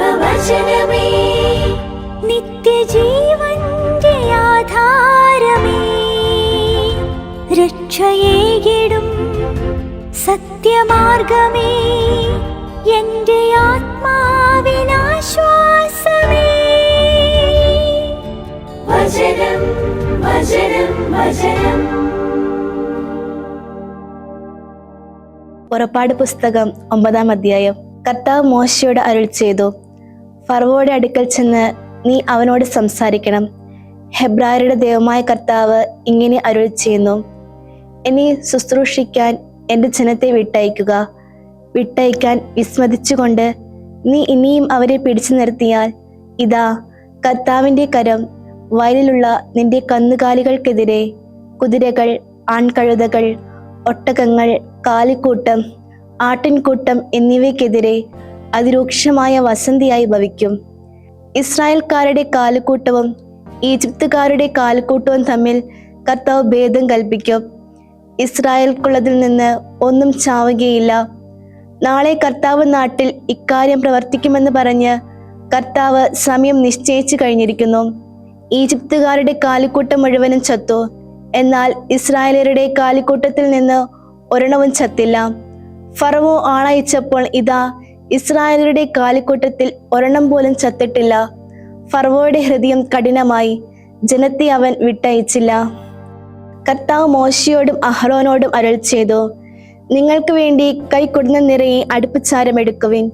ദൈവവചനമേ, നിത്യജീവന്റെ ആധാരമേ, രക്ഷയേകിടും സത്യമാർഗമേ, എന്റെ ആത്മാവിനാശ്വാസമേ. വചനം വചനം വചനം. പുറപ്പാട് പുസ്തകം 9-ാം അധ്യായം. കർത്താവ് മോശയോട് അരുൾ ചെയ്തു, ഫറവോയുടെ അടുക്കൽ ചെന്ന് നീ അവനോട് സംസാരിക്കണം. ഹെബ്രായരുടെ ദൈവമായ കർത്താവ് ഇങ്ങനെ അരുൾ ചെയ്യുന്നു, എന്നെ ശുശ്രൂഷിക്കാൻ എൻ്റെ ജനത്തെ വിട്ടയക്കാൻ വിസ്മതിച്ചുകൊണ്ട് നീ ഇനിയും അവരെ പിടിച്ചു നിർത്തിയാൽ, ഇതാ കർത്താവിൻ്റെ കരം വയലിലുള്ള നിന്റെ കന്നുകാലികൾക്കെതിരെ കുതിരകൾ, ആൺകഴുതകൾ, ഒട്ടകങ്ങൾ, കാലിക്കൂട്ടം, ആട്ടിൻകൂട്ടം എന്നിവയ്ക്കെതിരെ അതിരൂക്ഷമായ വസന്തിയായി ഭവിക്കും. ഇസ്രായേൽക്കാരുടെ കാലിക്കൂട്ടവും ഈജിപ്തുകാരുടെ കാലിക്കൂട്ടവും തമ്മിൽ കർത്താവ് ഭേദം കൽപ്പിക്കും. ഇസ്രായേൽക്കുള്ളതിൽ നിന്ന് ഒന്നും ചാവുകയില്ല. നാളെ കർത്താവ് നാട്ടിൽ ഇക്കാര്യം പ്രവർത്തിക്കുമെന്ന് പറഞ്ഞ് കർത്താവ് സമയം നിശ്ചയിച്ചു കഴിഞ്ഞിരിക്കുന്നു. ഈജിപ്തുകാരുടെ കാലിക്കൂട്ടം മുഴുവനും ചത്തു, എന്നാൽ ഇസ്രായേലരുടെ കാലിക്കൂട്ടത്തിൽ നിന്ന് ഒരെണ്ണവും ചത്തില്ല. ഫറവോ ആളയച്ചപ്പോൾ ഇതാ ഇസ്രായേലരുടെ കാലിക്കൂട്ടത്തിൽ ഒരെണ്ണം പോലും ചത്തിട്ടില്ല. ഫറവോയുടെ ഹൃദയം കഠിനമായി, ജനത്തെ അവൻ വിട്ടയച്ചില്ല. കർത്താവ് മോശയോടും അഹ്റോനോടും അരുൾ ചെയ്തു, നിങ്ങൾക്ക് വേണ്ടി കൈക്കുടന്ന നിറയെ അടുപ്പുചാരം എടുക്കുവിൻ.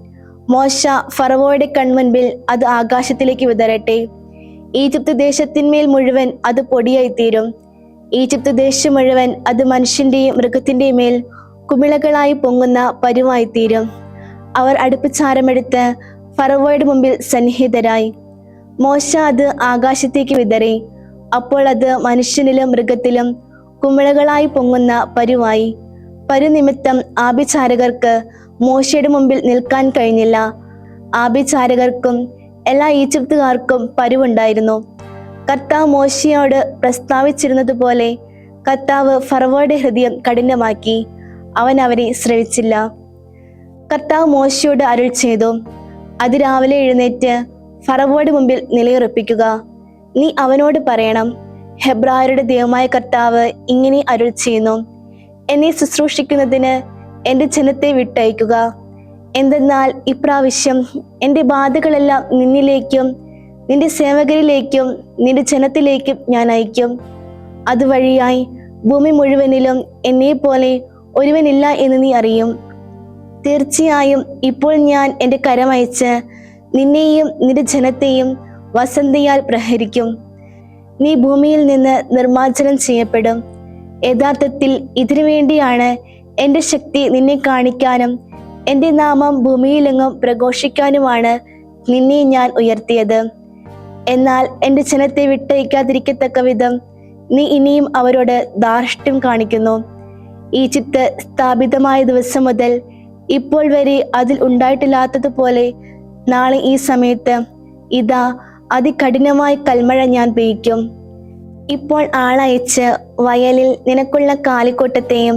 മോശ ഫറവോയുടെ കൺമുൻപിൽ അത് ആകാശത്തിലേക്ക് വിതറട്ടെ. ഈജിപ്ത് ദേശത്തിന്മേൽ മുഴുവൻ അത് പൊടിയായി തീരും. ഈജിപ്ത് ദേശം മുഴുവൻ അത് മനുഷ്യന്റെയും മൃഗത്തിന്റെയും മേൽ കുമിളകളായി പൊങ്ങുന്ന പരുവായി തീരും. അവർ അടുപ്പുചാരമെടുത്ത് ഫറവോയുടെ മുമ്പിൽ സന്നിഹിതരായി. മോശ അത് ആകാശത്തേക്ക് വിതറി. അപ്പോൾ അത് മനുഷ്യനിലും മൃഗത്തിലും കുമിളകളായി പൊങ്ങുന്ന പരുവായി. പരുനിമിത്തം ആഭിചാരകർക്ക് മോശയുടെ മുമ്പിൽ നിൽക്കാൻ കഴിഞ്ഞില്ല. ആഭിചാരകർക്കും എല്ലാ ഈജിപ്തുകാർക്കും പരുവുണ്ടായിരുന്നു. കർത്താവ് മോശയോട് പ്രസ്താവിച്ചിരുന്നതുപോലെ കർത്താവ് ഫറവോയുടെ ഹൃദയം കഠിനമാക്കി, അവൻ അവരെ ശ്രവിച്ചില്ല. കർത്താവ് മോശയോട് അരുൾ ചെയ്തു, അതിരാവിലെ എഴുന്നേറ്റ് ഫറവോയുടെ മുമ്പിൽ നിലയുറപ്പിക്കുക. നീ അവനോട് പറയണം, ഹെബ്രായരുടെ ദൈവമായ കർത്താവ് ഇങ്ങനെ അരുൾ ചെയ്യുന്നു, എന്നെ ശുശ്രൂഷിക്കുന്നതിന് എൻ്റെ ജനത്തെ വിട്ടയക്കുക. എന്തെന്നാൽ ഇപ്രാവശ്യം എൻ്റെ ബാധകളെല്ലാം നിന്നിലേക്കും നിന്റെ സേവകരിലേക്കും നിന്റെ ജനത്തിലേക്കും ഞാൻ അയക്കും. അതുവഴിയായി ഭൂമി മുഴുവനിലും എന്നെ പോലെ ഒരുവനില്ല എന്ന് നീ അറിയും. തീർച്ചയായും ഇപ്പോൾ ഞാൻ എൻ്റെ കരമയച്ച് നിന്നെയും നിന്റെ ജനത്തെയും വസന്തയാൽ പ്രഹരിക്കും. നീ ഭൂമിയിൽ നിന്ന് നിർമ്മാർജ്ജനം ചെയ്യപ്പെടും. യഥാർത്ഥത്തിൽ ഇതിനു വേണ്ടിയാണ് എൻ്റെ ശക്തി നിന്നെ കാണിക്കാനും എൻ്റെ നാമം ഭൂമിയിലെങ്ങും പ്രഘോഷിക്കാനുമാണ് നിന്നെ ഞാൻ ഉയർത്തിയത്. എന്നാൽ എൻ്റെ ജനത്തെ വിട്ടയക്കാതിരിക്കത്തക്ക വിധം നീ ഇനിയും അവരോട് ധാർഷ്ട്യം കാണിക്കുന്നു. ഈജിപ്ത് സ്ഥാപിതമായ ദിവസം മുതൽ ഇപ്പോൾ വരെ അതിൽ ഉണ്ടായിട്ടില്ലാത്തതുപോലെ നാളെ ഈ സമയത്ത് ഇതാ അതികഠിനമായ കൽമഴ ഞാൻ പെയ്യിക്കും. ഇപ്പോൾ ആളയച്ച് വയലിൽ നിനക്കുള്ള കാലിക്കൂട്ടത്തെയും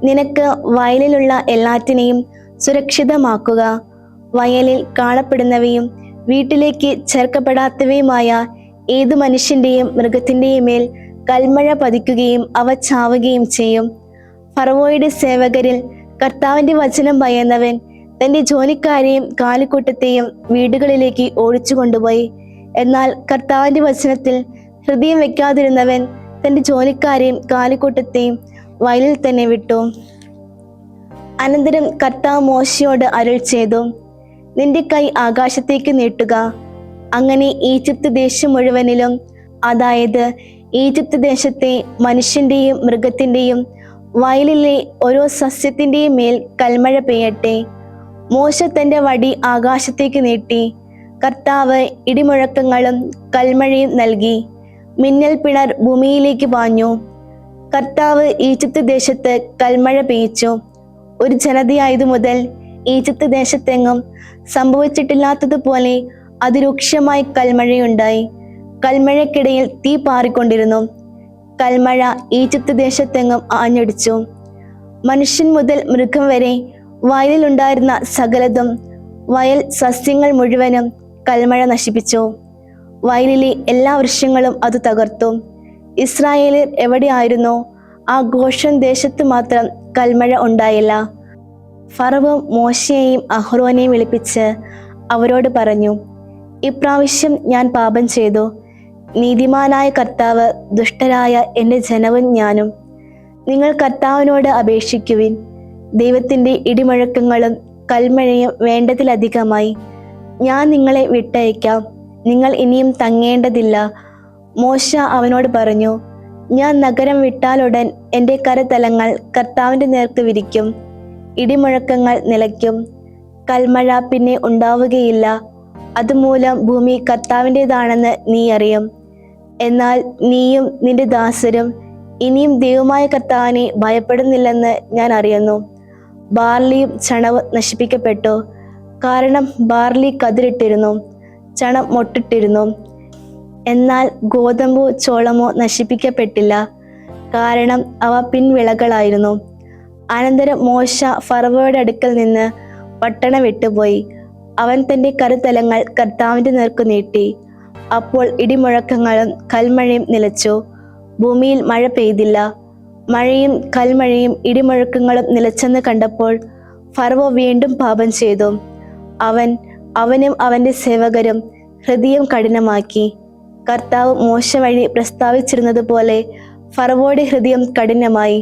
നിനക്ക് വയലിലുള്ള എല്ലാറ്റിനെയും സുരക്ഷിതമാക്കുക. വയലിൽ കാണപ്പെടുന്നവയും വീട്ടിലേക്ക് ചേർക്കപ്പെടാത്തവയുമായ ഏതു മനുഷ്യന്റെയും മൃഗത്തിന്റെയും മേൽ കൽമഴ പതിക്കുകയും അവ ചാവുകയും ചെയ്യും. ഫറവോയുടെ സേവകരിൽ കർത്താവിന്റെ വചനം ഭയന്നവൻ തന്റെ ജോലിക്കാരെയും കാലിക്കൂട്ടത്തെയും വീടുകളിലേക്ക് ഓടിച്ചു കൊണ്ടുപോയി. എന്നാൽ കർത്താവിന്റെ വചനത്തിൽ ഹൃദയം വെക്കാതിരുന്നവൻ തന്റെ ജോലിക്കാരെയും കാലിക്കൂട്ടത്തെയും വയലിൽ തന്നെ വിട്ടു. അനന്തരം കർത്താവ് മോശയോട് അരുൾ ചെയ്തു, നിന്റെ കൈ ആകാശത്തേക്ക് നീട്ടുക. അങ്ങനെ ഈജിപ്ത് ദേശം മുഴുവനിലും, അതായത് ഈജിപ്ത് ദേശത്തെ മനുഷ്യന്റെയും മൃഗത്തിന്റെയും വയലിലെ ഓരോ സസ്യത്തിന്റെയും മേൽ കൽമഴ പെയ്യട്ടെ. മോശ തന്റെ വടി ആകാശത്തേക്ക് നീട്ടി. കർത്താവ് ഇടിമുഴക്കങ്ങളും കൽമഴയും നൽകി. മിന്നൽ പിണർ ഭൂമിയിലേക്ക് പാഞ്ഞു. കർത്താവ് ഈജിപ്ത് ദേശത്ത് കൽമഴ പെയ്യിച്ചു. ഒരു ജനതയായതു മുതൽ ഈജിപ്ത് ദേശത്തെങ്ങും സംഭവിച്ചിട്ടില്ലാത്തതുപോലെ അതിരൂക്ഷമായി കൽമഴയുണ്ടായി. കൽമഴയ്ക്കിടയിൽ തീ പാറിക്കൊണ്ടിരുന്നു. കൽമഴ ഈജിപ്ത് ദേശത്തെങ്ങും ആഞ്ഞടിച്ചു. മനുഷ്യൻ മുതൽ മൃഗം വരെ വയലിലുണ്ടായിരുന്ന സകലതും വയൽ സസ്യങ്ങൾ മുഴുവനും കൽമഴ നശിപ്പിച്ചു. വയലിലെ എല്ലാ വൃക്ഷങ്ങളും അത് തകർത്തു. ഇസ്രായേലിൽ എവിടെയായിരുന്നോ ആ ഗോഷൻ ദേശത്ത് മാത്രം കൽമഴ ഉണ്ടായില്ല. ഫറവോ മോശയെയും അഹ്റോനെയും വിളിപ്പിച്ച് അവരോട് പറഞ്ഞു, ഇപ്രാവശ്യം ഞാൻ പാപം ചെയ്തു. നീതിമാനായ കർത്താവ് ദുഷ്ടരായ എൻ്റെ ജനവും ഞാനും. നിങ്ങൾ കർത്താവിനോട് അപേക്ഷിക്കുവിൻ. ദൈവത്തിൻ്റെ ഇടിമുഴക്കങ്ങളും കൽമഴയും വേണ്ടതിലധികമായി. ഞാൻ നിങ്ങളെ വിട്ടയക്കാം, നിങ്ങൾ ഇനിയും തങ്ങേണ്ടതില്ല. മോശ അവനോട് പറഞ്ഞു, ഞാൻ നഗരം വിട്ടാലുടൻ എൻ്റെ കരതലങ്ങൾ കർത്താവിൻ്റെ നേർക്ക് വിരിക്കും. ഇടിമുഴക്കങ്ങൾ നിലയ്ക്കും, കൽമഴ പിന്നെ ഉണ്ടാവുകയില്ല. അതുമൂലം ഭൂമി കർത്താവിൻ്റെതാണെന്ന് നീ അറിയും. എന്നാൽ നീയും നിന്റെ ദാസരും ഇനിയും ദൈവമായ കർത്താവിനെ ഭയപ്പെടുന്നില്ലെന്ന് ഞാൻ അറിയുന്നു. ബാർലിയും ചണവും നശിപ്പിക്കപ്പെട്ടു, കാരണം ബാർലി കതിരിട്ടിരുന്നു, ചണം മൊട്ടിട്ടിരുന്നു. എന്നാൽ ഗോതമ്പോ ചോളമോ നശിപ്പിക്കപ്പെട്ടില്ല, കാരണം അവ പിൻവിളകളായിരുന്നു. അനന്തരം മോശ ഫറവോയുടെ അടുക്കൽ നിന്ന് പട്ടണം വിട്ടുപോയി. അവൻ തൻ്റെ കരതലങ്ങൾ കർത്താവിൻ്റെ നേർക്ക് നീട്ടി. അപ്പോൾ ഇടിമുഴക്കങ്ങളും കൽമഴയും നിലച്ചു. ഭൂമിയിൽ മഴ പെയ്തില്ല. മഴയും കൽമഴയും ഇടിമുഴക്കങ്ങളും നിലച്ചെന്ന് കണ്ടപ്പോൾ ഫറവോ വീണ്ടും പാപം ചെയ്തു. അവനും അവൻ്റെ സേവകരും ഹൃദയം കഠിനമാക്കി. കർത്താവ് മോശ വഴി പ്രസ്താവിച്ചിരുന്നത് പോലെ ഫറവോയുടെ ഹൃദയം കഠിനമായി.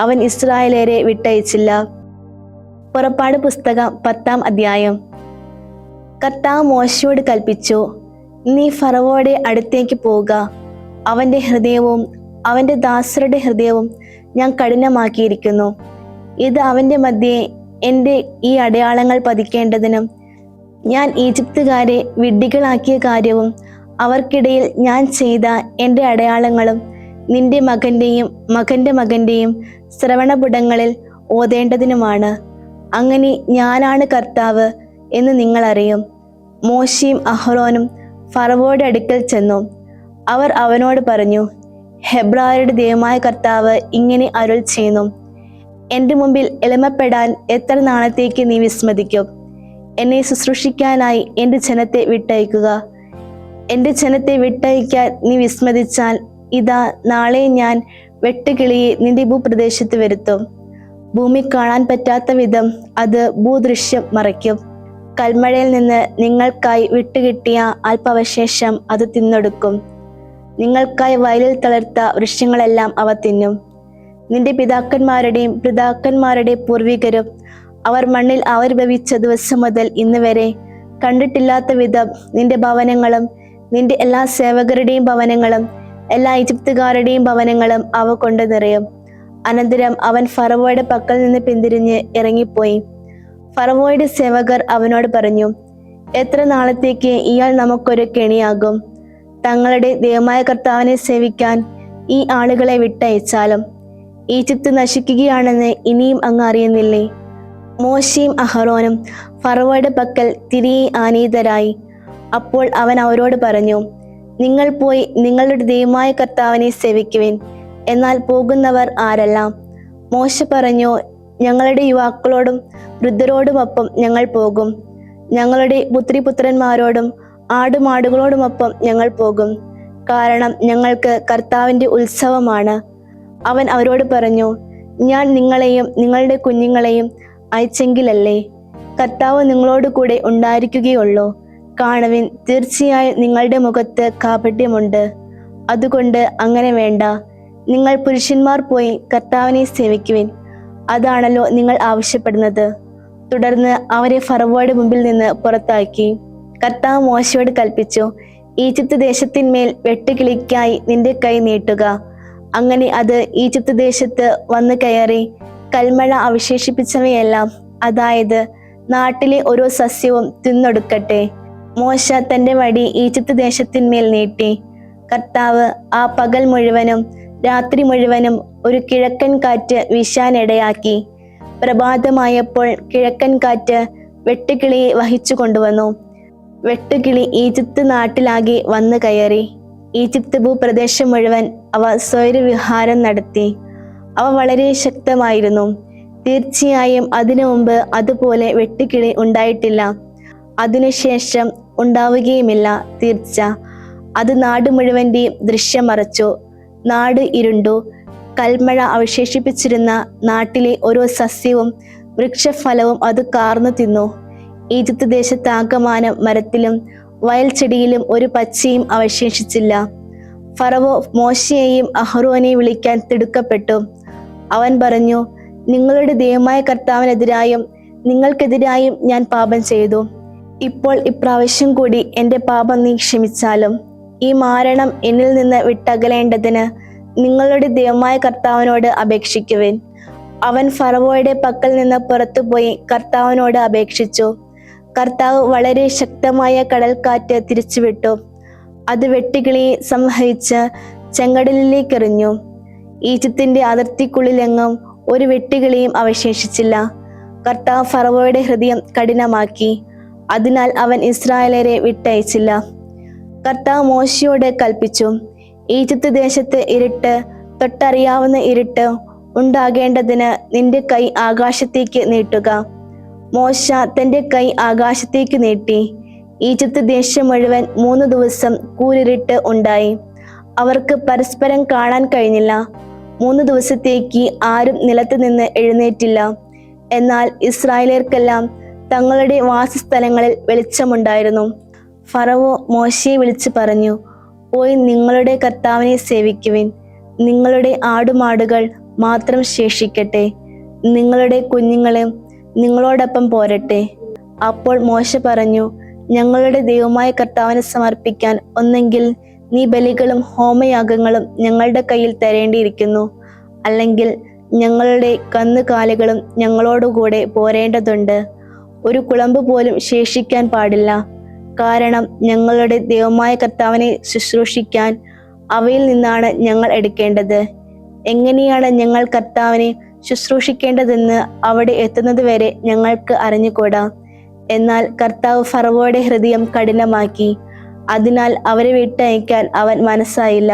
അവൻ ഇസ്രായേലരെ വിട്ടയച്ചില്ല. പുറപ്പാട് പുസ്തകം 10-ാം അധ്യായം. കർത്താവ് മോശയോട് കൽപ്പിച്ചു, നീ ഫറവോയുടെ അടുത്തേക്ക് പോവുക. അവൻ്റെ ഹൃദയവും അവൻ്റെ ദാസരുടെ ഹൃദയവും ഞാൻ കഠിനമാക്കിയിരിക്കുന്നു. ഇത് അവൻ്റെ മധ്യേ എൻ്റെ ഈ അടയാളങ്ങൾ പതിക്കേണ്ടതിനും ഞാൻ ഈജിപ്തുകാരെ വിഡ്ഢികളാക്കിയ കാര്യവും അവർക്കിടയിൽ ഞാൻ ചെയ്ത എൻ്റെ അടയാളങ്ങളും നിന്റെ മകൻ്റെയും മകൻ്റെ മകൻ്റെയും ശ്രവണപുടങ്ങളിൽ ഓതേണ്ടതിനുമാണ്. അങ്ങനെ ഞാനാണ് കർത്താവ് എന്ന് നിങ്ങൾ അറിയും. മോശയും അഹ്റോനും ഫറവോയുടെ അടുക്കൽ ചെന്നു. അവർ അവനോട് പറഞ്ഞു, ഹെബ്രായരുടെ ദൈവമായ കർത്താവ് ഇങ്ങനെ അരുൾ ചെയ്യുന്നു, എൻ്റെ മുമ്പിൽ എളിമപ്പെടാൻ എത്ര നാളത്തേക്ക് നീ വിസ്മരിക്കും? എന്നെ ശുശ്രൂഷിക്കാനായി എൻ്റെ ജനത്തെ വിട്ടയക്കുക. എൻ്റെ ജനത്തെ വിട്ടയക്കാൻ നീ വിസ്മരിച്ചാൽ ഇതാ നാളെ ഞാൻ വെട്ടുകിളിയെ നിന്റെ ഭൂപ്രദേശത്ത് വരുത്തും. ഭൂമി കാണാൻ പറ്റാത്ത വിധം അത് ഭൂദൃശ്യം മറയ്ക്കും. കൽമഴയിൽ നിന്ന് നിങ്ങൾക്കായി വിട്ടുകിട്ടിയ അല്പാവശേഷം അത് തിന്നൊടുക്കും. നിങ്ങൾക്കായി വയലിൽ തളർത്ത വൃക്ഷങ്ങളെല്ലാം അവ തിന്നും. നിന്റെ പിതാക്കന്മാരുടെയും പിതാക്കന്മാരുടെ പൂർവികരും അവർ മണ്ണിൽ ആവിർഭവിച്ച ദിവസം മുതൽ ഇന്ന് വരെ കണ്ടിട്ടില്ലാത്ത വിധം നിന്റെ ഭവനങ്ങളും നിന്റെ എല്ലാ സേവകരുടെയും ഭവനങ്ങളും എല്ലാ ഈജിപ്തുകാരുടെയും ഭവനങ്ങളും അവ കൊണ്ട് നിറയും. അനന്തരം അവൻ ഫറവോയുടെ പക്കൽ നിന്ന് പിന്തിരിഞ്ഞ് ഇറങ്ങിപ്പോയി. ഫറവോയുടെ സേവകർ അവനോട് പറഞ്ഞു, എത്ര നാളത്തേക്ക് ഇയാൾ നമുക്കൊരു കെണിയാകും? തങ്ങളുടെ ദൈവമായ കർത്താവിനെ സേവിക്കാൻ ഈ ആളുകളെ വിട്ടയച്ചാലും ഈജിപ്ത് നശിക്കുകയാണെന്ന് ഇനിയും അങ്ങ് അറിയുന്നില്ലേ? മോശയും അഹ്റോനും ഫറവോയുടെ പക്കൽ തിരികെ ആനീതരായി. അപ്പോൾ അവൻ അവരോട് പറഞ്ഞു, നിങ്ങൾ പോയി നിങ്ങളുടെ ദൈവമായ കർത്താവിനെ സേവിക്കുവിൻ. എന്നാൽ പോകുന്നവർ ആരെല്ലാം? മോശ പറഞ്ഞു, ഞങ്ങളുടെ യുവാക്കളോടും വൃദ്ധരോടുമൊപ്പം ഞങ്ങൾ പോകും. ഞങ്ങളുടെ പുത്രിപുത്രന്മാരോടും ആടുമാടുകളോടുമൊപ്പം ഞങ്ങൾ പോകും, കാരണം ഞങ്ങൾക്ക് കർത്താവിൻ്റെ ഉത്സവമാണ്. അവൻ അവരോട് പറഞ്ഞു, ഞാൻ നിങ്ങളെയും നിങ്ങളുടെ കുഞ്ഞുങ്ങളെയും അയച്ചെങ്കിലല്ലേ കർത്താവ് നിങ്ങളോട് കൂടെ ഉണ്ടായിരിക്കുകയുള്ളൂ. കാണുവിൻ, തീർച്ചയായും നിങ്ങളുടെ മുഖത്ത് കാപട്യമുണ്ട്. അതുകൊണ്ട് അങ്ങനെ വേണ്ട. നിങ്ങൾ പുരുഷന്മാർ പോയി കർത്താവിനെ സേവിക്കുവിൻ. അതാണല്ലോ നിങ്ങൾ ആവശ്യപ്പെടുന്നത്. തുടർന്ന് അവരെ ഫറവോയുടെ മുമ്പിൽ നിന്ന് പുറത്താക്കി. കർത്താവ് മോശയോട് കൽപ്പിച്ചു, ഈജിപ്ത് ദേശത്തിന്മേൽ വെട്ടുകിളിക്കായി നിന്റെ കൈ നീട്ടുക. അങ്ങനെ അത് ഈജിപ്ത് ദേശത്ത് വന്നു കയറി കൽമഴ അവശേഷിപ്പിച്ചവയെല്ലാം, അതായത് നാട്ടിലെ ഓരോ സസ്യവും തിന്നൊടുക്കട്ടെ. മോശ തന്റെ വടി ഈജിപ്ത് ദേശത്തിന്മേൽ നീട്ടി. കർത്താവ് ആ പകൽ മുഴുവനും രാത്രി മുഴുവനും ഒരു കിഴക്കൻ കാറ്റ് വീശാനിടയാക്കി. പ്രഭാതമായപ്പോൾ കിഴക്കൻ കാറ്റ് വെട്ടുകിളിയെ വഹിച്ചു കൊണ്ടുവന്നു. വെട്ടുകിളി ഈജിപ്ത് നാട്ടിലാകെ വന്നു കയറി. ഈജിപ്ത് ഭൂപ്രദേശം മുഴുവൻ അവ സ്വൈരവിഹാരം നടത്തി. അവ വളരെ ശക്തമായിരുന്നു. തീർച്ചയായും അതിനു മുമ്പ് അതുപോലെ വെട്ടുകിളി ഉണ്ടായിട്ടില്ല. അതിനുശേഷം ഉണ്ടാവുകയുമില്ല തീർച്ച. അത് നാട് മുഴുവൻ്റെയും ദൃശ്യം മറച്ചു. നാട് ഇരുണ്ടു. കൽമഴ അവശേഷിപ്പിച്ചിരുന്ന നാട്ടിലെ ഓരോ സസ്യവും വൃക്ഷഫലവും അത് കാർന്നു തിന്നു. ഈജിപ്ത് ദേശത്താകമാനം മരത്തിലും വയൽ ചെടിയിലും ഒരു പച്ചയും അവശേഷിച്ചില്ല. ഫറവോ മോശയെയും അഹ്റോനെയും വിളിക്കാൻ തിടുക്കപ്പെട്ടു. അവൻ പറഞ്ഞു, നിങ്ങളുടെ ദൈവമായ കർത്താവിനെതിരായും നിങ്ങൾക്കെതിരായും ഞാൻ പാപം ചെയ്തു. ഇപ്പോൾ ഇപ്രാവശ്യം കൂടി എൻ്റെ പാപം നീ ക്ഷമിച്ചാലും ഈ മാരണം എന്നിൽ നിന്ന് വിട്ടകലേണ്ടതിന് നിങ്ങളുടെ ദൈവമായ കർത്താവിനോട് അപേക്ഷിക്കുവിൻ. അവൻ ഫറവോയുടെ പക്കൽ നിന്ന് പുറത്തുപോയി കർത്താവിനോട് അപേക്ഷിച്ചു. കർത്താവ് വളരെ ശക്തമായ കടൽക്കാറ്റ് തിരിച്ചുവിട്ടു. അത് വെട്ടുകിളിയെ സംഹരിച്ച് ചെങ്കടലിലേക്കെറിഞ്ഞു. ഈജിപ്തിന്റെ അതിർത്തിക്കുള്ളിലെങ്ങും ഒരു വെട്ടുകിളിയും അവശേഷിച്ചില്ല. കർത്താവ് ഫറവോയുടെ ഹൃദയം കഠിനമാക്കി. അതിനാൽ അവൻ ഇസ്രായേലരെ വിട്ടയച്ചില്ല. കർത്താവ് മോശയോട് കൽപ്പിച്ചു, ഈജിപ്ത് ദേശത്ത് ഇരുട്ട്, തൊട്ടറിയാവുന്ന ഇരുട്ട് ഉണ്ടാകേണ്ടതിന് നിന്റെ കൈ ആകാശത്തേക്ക് നീട്ടുക. മോശ തന്റെ കൈ ആകാശത്തേക്ക് നീട്ടി. ഈജിപ്ത് ദേശം മുഴുവൻ 3 ദിവസം കൂരിരുട്ട് ഉണ്ടായി. അവർക്ക് പരസ്പരം കാണാൻ കഴിഞ്ഞില്ല. 3 ദിവസത്തേക്ക് ആരും നിലത്ത് നിന്ന് എഴുന്നേറ്റില്ല. എന്നാൽ ഇസ്രായേലർക്കെല്ലാം തങ്ങളുടെ വാസസ്ഥലങ്ങളിൽ വെളിച്ചമുണ്ടായിരുന്നു. ഫറവോ മോശയെ വിളിച്ചു പറഞ്ഞു, പോയി നിങ്ങളുടെ കർത്താവിനെ സേവിക്കുവിൻ. നിങ്ങളുടെ ആടുമാടുകൾ മാത്രം ശേഷിക്കട്ടെ. നിങ്ങളുടെ കുഞ്ഞുങ്ങളെയും നിങ്ങളോടൊപ്പം പോരട്ടെ. അപ്പോൾ മോശ പറഞ്ഞു, ഞങ്ങളുടെ ദൈവമായ കർത്താവിനെ സമർപ്പിക്കാൻ ഒന്നെങ്കിൽ നീ ബലികളും ഹോമയാഗങ്ങളും ഞങ്ങളുടെ കയ്യിൽ തരേണ്ടിയിരിക്കുന്നു, അല്ലെങ്കിൽ ഞങ്ങളുടെ കന്നുകാലികളും ഞങ്ങളോടുകൂടെ പോരേണ്ടതുണ്ട്. ഒരു കുളമ്പ് പോലും ശേഷിക്കാൻ പാടില്ല. കാരണം ഞങ്ങളുടെ ദൈവമായ കർത്താവിനെ ശുശ്രൂഷിക്കാൻ അവയിൽ നിന്നാണ് ഞങ്ങൾ എടുക്കേണ്ടത്. എങ്ങനെയാണ് ഞങ്ങൾ കർത്താവിനെ ശുശ്രൂഷിക്കേണ്ടതെന്ന് അവിടെ എത്തുന്നത് വരെ ഞങ്ങൾക്ക് അറിഞ്ഞുകൂടാ. എന്നാൽ കർത്താവ് ഫറവോയുടെ ഹൃദയം കഠിനമാക്കി. അതിനാൽ അവരെ വിട്ടയക്കാൻ അവൻ മനസ്സായില്ല.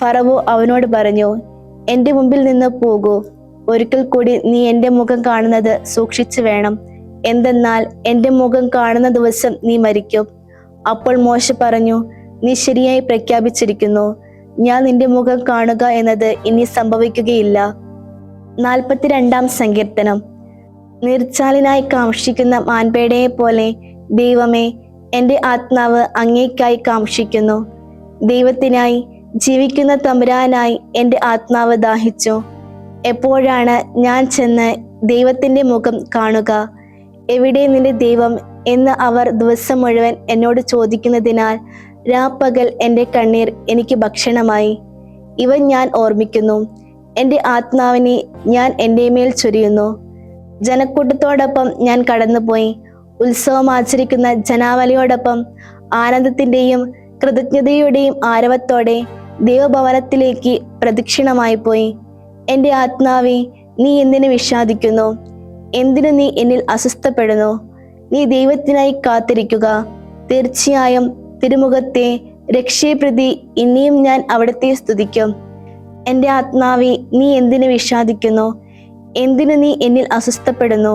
ഫറവോ അവനോട് പറഞ്ഞു, എൻ്റെ മുമ്പിൽ നിന്ന് പോകൂ. ഒരിക്കൽ കൂടി നീ എൻ്റെ മുഖം കാണുന്നത് സൂക്ഷിച്ചു വേണം. എന്തെന്നാൽ എൻ്റെ മുഖം കാണുന്ന ദിവസം നീ മരിക്കും. അപ്പോൾ മോശ പറഞ്ഞു, നീ ശരിയായി പ്രഖ്യാപിച്ചിരിക്കുന്നു. ഞാൻ നിന്റെ മുഖം കാണുക എന്നത് ഇനി സംഭവിക്കുകയില്ല. 42-ാം സങ്കീർത്തനം. നീർച്ചാലിനായി കാംക്ഷിക്കുന്ന മാൻപേടയെ പോലെ ദൈവമേ, എൻ്റെ ആത്മാവ് അങ്ങേക്കായി കാംക്ഷിക്കുന്നു. ദൈവത്തിനായി, ജീവിക്കുന്ന തമ്പുരാനായി എൻ്റെ ആത്മാവ് ദാഹിച്ചു. എപ്പോഴാണ് ഞാൻ ചെന്ന് ദൈവത്തിൻ്റെ മുഖം കാണുക? എവിടെ നിന്റെ ദൈവം എന്ന് അവർ ദിവസം മുഴുവൻ എന്നോട് ചോദിക്കുന്നതിനാൽ രാപ്പകൽ എൻ്റെ കണ്ണീർ എനിക്ക് ഭക്ഷണമായി. ഇവ ഞാൻ ഓർമ്മിക്കുന്നു. എൻ്റെ ആത്മാവിനെ ഞാൻ എൻ്റെ മേൽ ചൊരിയുന്നു. ജനക്കൂട്ടത്തോടൊപ്പം ഞാൻ കടന്നുപോയി. ഉത്സവം ആചരിക്കുന്ന ജനാവലിയോടൊപ്പം ആനന്ദത്തിൻ്റെയും കൃതജ്ഞതയുടെയും ആരവത്തോടെ ദൈവഭവനത്തിലേക്ക് പ്രദക്ഷിണമായി പോയി. എൻ്റെ ആത്മാവേ, നീ എന്തിനു വിഷാദിക്കുന്നു? എന്തിനു നീ എന്നിൽ അസ്വസ്ഥപ്പെടുന്നു? നീ ദൈവത്തിനായി കാത്തിരിക്കുക. തീർച്ചയായും തിരുമുഖത്തെ രക്ഷയെപ്രതി ഇനിയും ഞാൻ അവിടുത്തെ സ്തുതിക്കും. എൻ്റെ ആത്മാവേ, നീ എന്തിനു വിഷാദിക്കുന്നു? എന്തിനു നീ എന്നിൽ അസ്വസ്ഥപ്പെടുന്നു?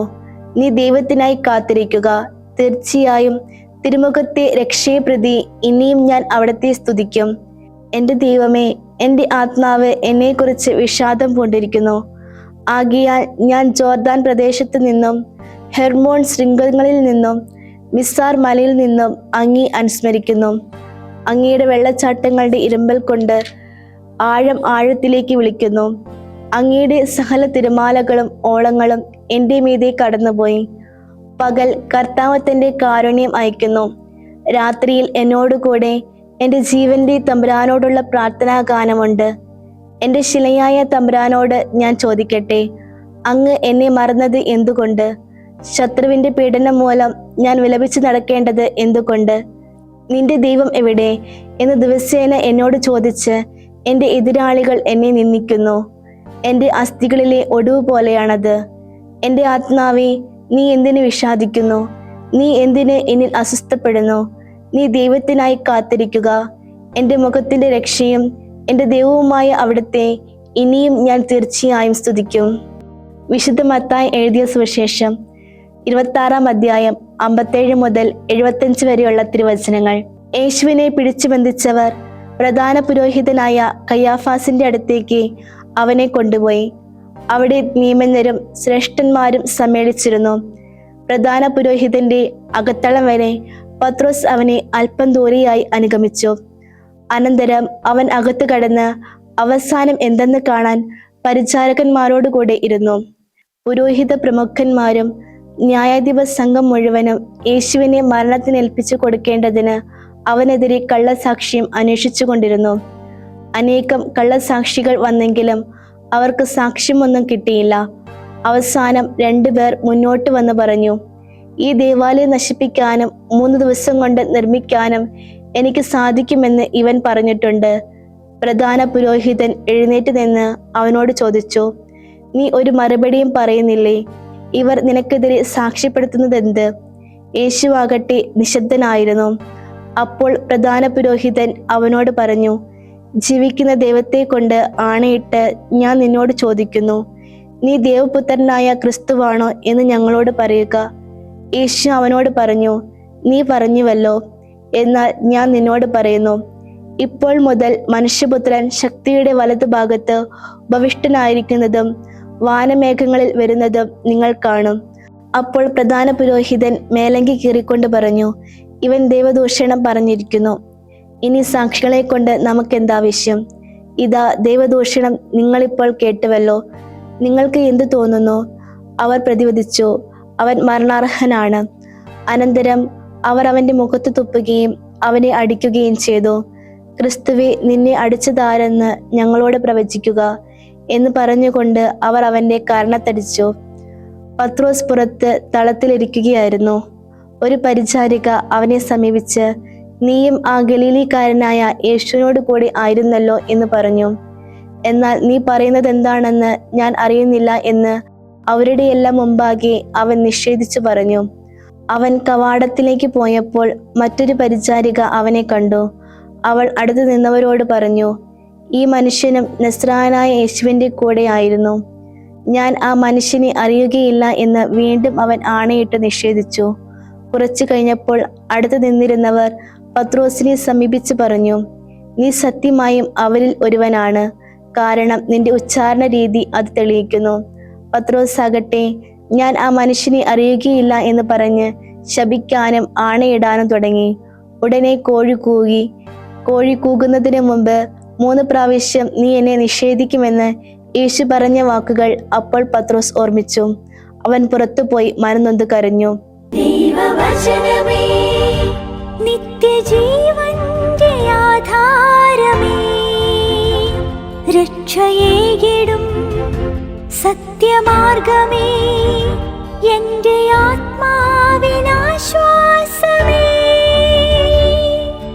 നീ ദൈവത്തിനായി കാത്തിരിക്കുക. തീർച്ചയായും തിരുമുഖത്തെ രക്ഷയെപ്രതി ഇനിയും ഞാൻ അവിടുത്തെ സ്തുതിക്കും. എൻ്റെ ദൈവമേ, എൻ്റെ ആത്മാവ് എന്നെക്കുറിച്ച് വിഷാദം പൂണ്ടിരിക്കുന്നു. ആകയാൽ ഞാൻ ജോർദാൻ പ്രദേശത്ത് നിന്നും ഹെർമോൺ ശൃംഗങ്ങളിൽ നിന്നും മിസാർ മലയിൽ നിന്നും അങ്ങേ അനുസ്മരിക്കുന്നു. അങ്ങയുടെ വെള്ളച്ചാട്ടങ്ങളുടെ ഇരുമ്പൽ കൊണ്ട് ആഴം ആഴത്തിലേക്ക് വിളിക്കുന്നു. അങ്ങയുടെ സകല തിരമാലകളും ഓളങ്ങളും എൻ്റെ മീതെ കടന്നുപോയി. പകൽ കർത്താവ് തൻ്റെ കാരുണ്യം അയക്കുന്നു. രാത്രിയിൽ എന്നോടുകൂടെ എൻ്റെ ജീവന്റെ തമ്പുരാനോടുള്ള പ്രാർത്ഥനാ ഗാനമുണ്ട്. എൻ്റെ ശിലയായ തമ്പുരാനോട് ഞാൻ ചോദിക്കട്ടെ, അങ്ങ് എന്നെ മറന്നത് എന്തുകൊണ്ട്? ശത്രുവിൻ്റെ പീഡനം മൂലം ഞാൻ വിലപിച്ച് നടക്കേണ്ടത് എന്തുകൊണ്ട്? നിന്റെ ദൈവം എവിടെ എന്ന് ദിവസേന എന്നോട് ചോദിച്ച് എൻ്റെ എതിരാളികൾ എന്നെ നിന്ദിക്കുന്നു. എൻ്റെ അസ്ഥികളിലെ ഒടിവ് പോലെയാണത്. എൻ്റെ ആത്മാവേ, നീ എന്തിനു വിഷാദിക്കുന്നു? നീ എന്തിന് എന്നിൽ അസ്വസ്ഥപ്പെടുന്നു? നീ ദൈവത്തിനായി കാത്തിരിക്കുക. എൻ്റെ മുഖത്തിൻ്റെ രക്ഷയും എൻ്റെ ദൈവവുമായ അവിടുത്തെ ഇനിയും ഞാൻ തീർച്ചയായും സ്തുതിക്കും. വിശുദ്ധ മത്തായി എഴുതിയ സുവിശേഷം 26 അധ്യായം 57 മുതൽ 75 വരെയുള്ള തിരുവചനങ്ങൾ. യേശുവിനെ പിടിച്ചു ബന്ധിച്ചവർ പ്രധാന പുരോഹിതനായ കയ്യാഫാസിന്റെ അടുത്തേക്ക് അവനെ കൊണ്ടുപോയി. അവിടെ നിയമജ്ഞരും ശ്രേഷ്ഠന്മാരും സമ്മേളിച്ചിരുന്നു. പ്രധാന പുരോഹിതന്റെ അകത്തളം വരെ പത്രോസ് അവനെ അല്പം ദൂരെയായി അനുഗമിച്ചു. അനന്തരം അവൻ അകത്ത് കടന്ന് അവസാനം എന്തെന്ന് കാണാൻ പരിചാരകന്മാരോടുകൂടെ ഇരുന്നു. പുരോഹിത പ്രമുഖന്മാരും ന്യായാധിപ സംഘം മുഴുവനും യേശുവിനെ മരണത്തിനേൽപ്പിച്ചു കൊടുക്കേണ്ടതിന് അവനെതിരെ കള്ളസാക്ഷ്യം അന്വേഷിച്ചു കൊണ്ടിരുന്നു. അനേകം കള്ളസാക്ഷികൾ വന്നെങ്കിലും അവർക്ക് സാക്ഷ്യമൊന്നും കിട്ടിയില്ല. അവസാനം 2 പേർ മുന്നോട്ട് വന്ന് പറഞ്ഞു, ഈ ദേവാലയം നശിപ്പിക്കാനും 3 ദിവസം കൊണ്ട് നിർമ്മിക്കാനും എനിക്ക് സാധിക്കുമെന്ന് ഇവൻ പറഞ്ഞിട്ടുണ്ട്. പ്രധാന പുരോഹിതൻ എഴുന്നേറ്റ് നിന്ന് അവനോട് ചോദിച്ചു, നീ ഒരു മറുപടിയും പറയുന്നില്ലേ? ഇവർ നിനക്കെതിരെ സാക്ഷ്യപ്പെടുത്തുന്നതെന്ത്? യേശുവാകട്ടെ നിശബ്ദനായിരുന്നു. അപ്പോൾ പ്രധാന പുരോഹിതൻ അവനോട് പറഞ്ഞു, ജീവിക്കുന്ന ദൈവത്തെ കൊണ്ട് ആണയിട്ട് ഞാൻ നിന്നോട് ചോദിക്കുന്നു, നീ ദേവപുത്രനായ ക്രിസ്തുവാണോ എന്ന് ഞങ്ങളോട് പറയുക. യേശു അവനോട് പറഞ്ഞു, നീ പറഞ്ഞുവല്ലോ. എന്നാൽ ഞാൻ നിന്നോട് പറയുന്നു, ഇപ്പോൾ മുതൽ മനുഷ്യപുത്രൻ ശക്തിയുടെ വലതുഭാഗത്ത് ഉപവിഷ്ടനായിരിക്കുന്നതും വാനമേഘങ്ങളിൽ വരുന്നതും നിങ്ങൾ കാണും. അപ്പോൾ പ്രധാന പുരോഹിതൻ മേലങ്കി കീറിക്കൊണ്ട് പറഞ്ഞു, ഇവൻ ദൈവദൂഷണം പറഞ്ഞിരിക്കുന്നു. ഇനി സാക്ഷികളെ കൊണ്ട് നമുക്കെന്താവശ്യം? ഇതാ ദൈവദൂഷണം നിങ്ങളിപ്പോൾ കേട്ടുവല്ലോ. നിങ്ങൾക്ക് എന്തു തോന്നുന്നു? അവർ പ്രതിവദിച്ചു, അവൻ മരണാർഹനാണ്. അനന്തരം അവർ അവന്റെ മുഖത്ത് തുപ്പുകയും അവനെ അടിക്കുകയും ചെയ്തു. ക്രിസ്തുവേ, നിന്നെ അടിച്ചതാരെന്ന് ഞങ്ങളോട് പ്രവചിക്കുക എന്ന് പറഞ്ഞുകൊണ്ട് അവർ അവന്റെ കർണത്തടിച്ചു. പത്രോസ് പുറത്ത് തളത്തിലിരിക്കുകയായിരുന്നു. ഒരു പരിചാരിക അവനെ സമീപിച്ച്, നീയും ആ ഗലീലിക്കാരനായ യേശുവിനോട് കൂടി ആയിരുന്നല്ലോ എന്ന് പറഞ്ഞു. എന്നാൽ നീ പറയുന്നത് എന്താണെന്ന് ഞാൻ അറിയുന്നില്ല എന്ന് അവരുടെ എല്ലാം മുമ്പാകെ അവൻ നിഷേധിച്ചു പറഞ്ഞു. അവൻ കവാടത്തിലേക്ക് പോയപ്പോൾ മറ്റൊരു പരിചാരിക അവനെ കണ്ടു. അവൾ അടുത്ത് നിന്നവരോട് പറഞ്ഞു, ഈ മനുഷ്യനും നസ്രായനായ യേശുവിന്റെ കൂടെ ആയിരുന്നു. ഞാൻ ആ മനുഷ്യനെ അറിയുകയില്ല എന്ന് വീണ്ടും അവൻ ആണയിട്ട് നിഷേധിച്ചു. കുറച്ചു കഴിഞ്ഞപ്പോൾ അടുത്ത് നിന്നിരുന്നവർ പത്രോസിനെ സമീപിച്ച് പറഞ്ഞു, നീ സത്യമായും അവരിൽ ഒരുവനാണ്, കാരണം നിന്റെ ഉച്ചാരണ രീതി അത് തെളിയിക്കുന്നു. പത്രോസ് ആകട്ടെ, ഞാൻ ആ മനുഷ്യനെ അറിയുകയില്ല എന്ന് പറഞ്ഞ് ശപിക്കാനും ആണയിടാനും തുടങ്ങി. ഉടനെ കോഴി കൂകി. കോഴി കൂകുന്നതിന് മുമ്പ് 3 പ്രാവശ്യം നീ എന്നെ നിഷേധിക്കുമെന്ന് യേശു പറഞ്ഞ വാക്കുകൾ അപ്പോൾ പത്രോസ് ഓർമ്മിച്ചു. അവൻ പുറത്തുപോയി മനംനൊന്ത് കരഞ്ഞു. ദൈവവചനമേ, നിത്യജീവന്റെ ആധാരമേ, രക്ഷയേകിടും സത്യമാർഗമേ,